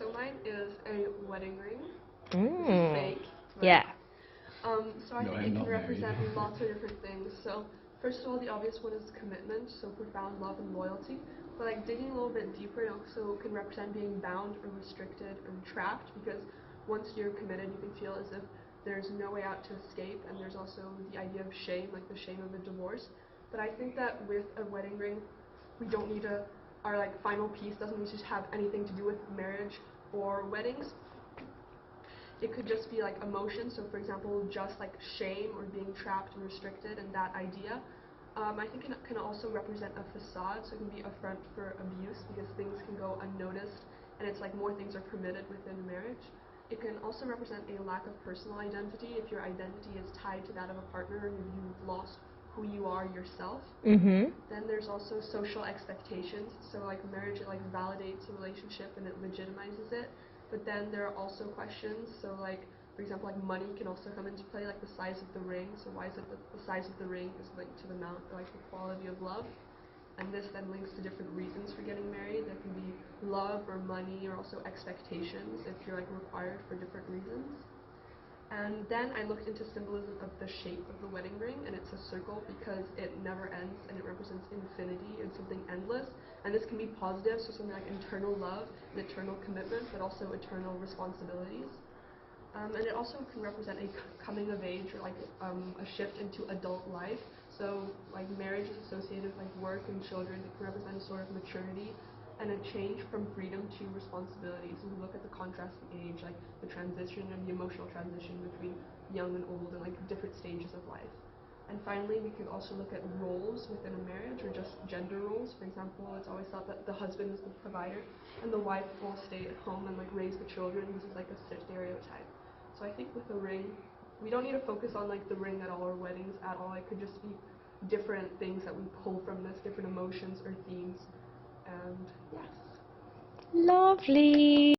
So mine is a wedding ring. This is Mm. fake. Yeah. So I think it can represent lots of different things. So first of all, the obvious one is commitment, so profound love and loyalty. But like digging a little bit deeper, it also can represent being bound or restricted or trapped, because once you're committed, you can feel as if there's no way out to escape, and there's also the idea of shame, like the shame of a divorce. But I think that with a wedding ring, we don't need our like final piece doesn't need to have anything to do with marriage or weddings. It could just be like emotion, so for example, just like shame or being trapped and restricted and that idea. I think it can also represent a facade, so it can be a front for abuse because things can go unnoticed and it's like more things are permitted within marriage. It can also represent a lack of personal identity if your identity is tied to that of a partner and you've lost who you are yourself. Mhm. Then there's also social expectations. So like marriage, it like validates a relationship and it legitimizes it. But then there are also questions. So like for example, like money can also come into play, like the size of the ring. So why is it that the size of the ring is linked to the amount, like the quality of love? And this then links to different reasons for getting married. There can be love or money or also expectations if you're like required for different reasons. And then I looked into symbolism of the shape of the wedding ring, and it's a circle because it never ends and it represents infinity and something endless. And this can be positive, so something like eternal love and eternal commitment, but also eternal responsibilities. And it also can represent a coming of age or like a shift into adult life. So like marriage is associated with like work and children. It can represent a sort of maturity and a change from freedom to responsibility. So we look at the contrasting age, like the transition and the emotional transition between young and old and like different stages of life. And finally, we can also look at roles within a marriage or just gender roles. For example, it's always thought that the husband is the provider and the wife will stay at home and like raise the children. This is like a stereotype. So I think with a ring, we don't need to focus on like the ring at all or weddings at all. It could just be different things that we pull from this, different emotions or themes. And yes. Lovely.